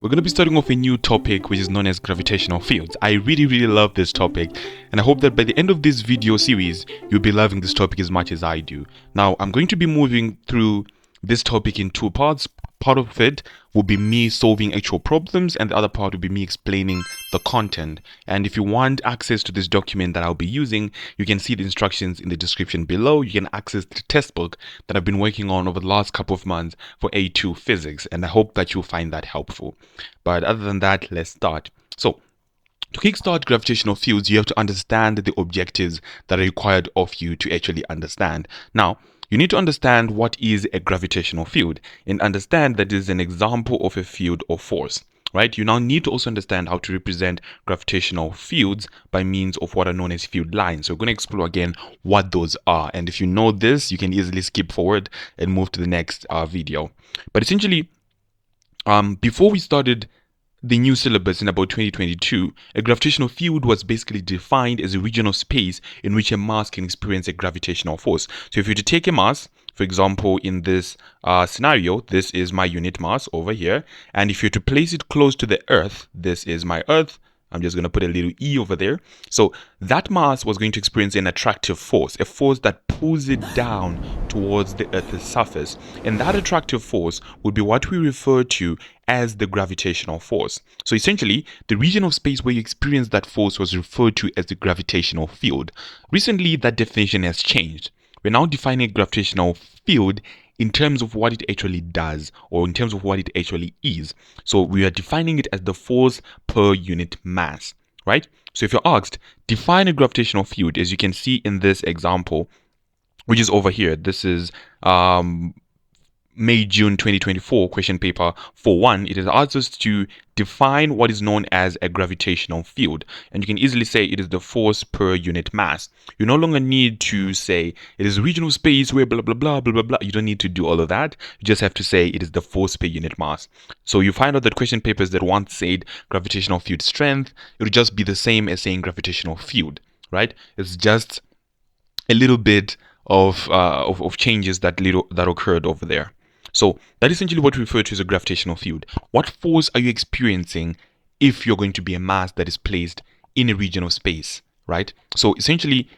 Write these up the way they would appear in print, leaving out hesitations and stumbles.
We're going to be starting off a new topic which is known as gravitational fields. I really love this topic, and I hope that by the end of this video series you'll be loving this topic as much as I do. Now I'm going to be moving through this topic in two parts. Part of it will be me solving actual problems, and the other part will be me explaining the content. And if you want access to this document that I'll be using, you can see the instructions in the description below. You can access the test book that I've been working on over the last couple of months for A2 physics, and I hope that you'll find that helpful. But other than that, let's start. So to kickstart gravitational fields, you have to understand the objectives that are required of you to actually understand. Now, you need to understand what is a gravitational field and understand that it is an example of a field or force, right? You now need to also understand how to represent gravitational fields by means of what are known as field lines. So we're going to explore again what those are. And if you know this, you can easily skip forward and move to the next video. But essentially, before we started the new syllabus in about 2022, a gravitational field was basically defined as a region of space in which a mass can experience a gravitational force. So if you were to take a mass, for example, in this scenario, this is my unit mass over here. And if you were to place it close to the Earth, this is my Earth. I'm just going to put a little E over there. So that mass was going to experience an attractive force, a force that pulls it down towards the Earth's surface. And that attractive force would be what we refer to as the gravitational force. So essentially, the region of space where you experience that force was referred to as the gravitational field. Recently, that definition has changed. We're now defining a gravitational field in terms of what it actually does, or in terms of what it actually is. So we are defining it as the force per unit mass, right? So if you're asked, define a gravitational field, as you can see in this example, which is over here. This is May-June 2024 question paper 4.1. It has asked us to define what is known as a gravitational field, and you can easily say it is the force per unit mass. You no longer need to say it is regional space where blah blah blah blah blah blah. You don't need to do all of that. You just have to say it is the force per unit mass. So you find out that question papers that once said gravitational field strength, it would just be the same as saying gravitational field, right? It's just a little bit of changes that occurred over there. So that is essentially what we refer to as a gravitational field. What force are you experiencing if you're going to be a mass that is placed in a region of space, right? So essentially,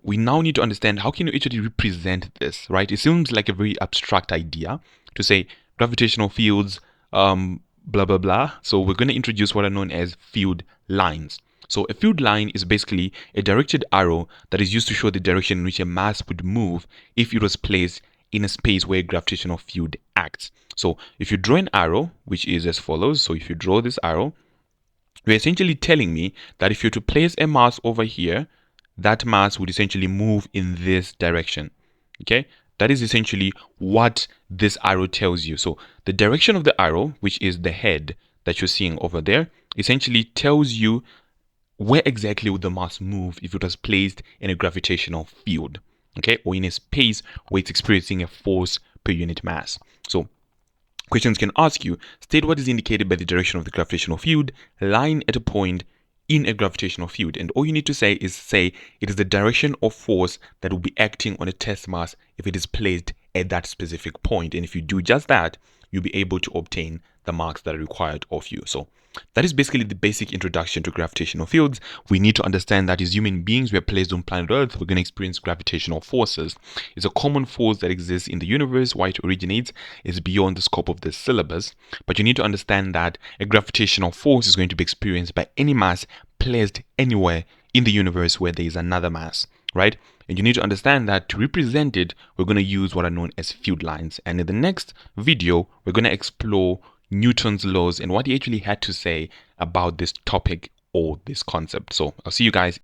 we now need to understand how can you actually represent this, right? It seems like a very abstract idea to say gravitational fields, blah, blah, blah. So we're going to introduce what are known as field lines. So a field line is basically a directed arrow that is used to show the direction in which a mass would move if it was placed in a space where a gravitational field acts. So if you draw an arrow, which is as follows, so if you draw this arrow, you're essentially telling me that if you're to place a mass over here, that mass would essentially move in this direction. Okay, that is essentially what this arrow tells you. So the direction of the arrow, which is the head that you're seeing over there, essentially tells you where exactly would the mass move if it was placed in a gravitational field, okay, or in a space where it's experiencing a force per unit mass. So questions can ask you, state what is indicated by the direction of the gravitational field lying at a point in a gravitational field. And all you need to say is it is the direction of force that will be acting on a test mass if it is placed at that specific point. And if you do just that, you'll be able to obtain the marks that are required of you. So that is basically the basic introduction to gravitational fields. We need to understand that as human beings, we are placed on planet Earth, we're going to experience gravitational forces. It's a common force that exists in the universe. Why it originates is beyond the scope of this syllabus. But you need to understand that a gravitational force is going to be experienced by any mass placed anywhere in the universe where there is another mass, right? And you need to understand that to represent it, we're going to use what are known as field lines. And in the next video, we're going to explore Newton's laws and what he actually had to say about this topic or this concept. So I'll see you guys.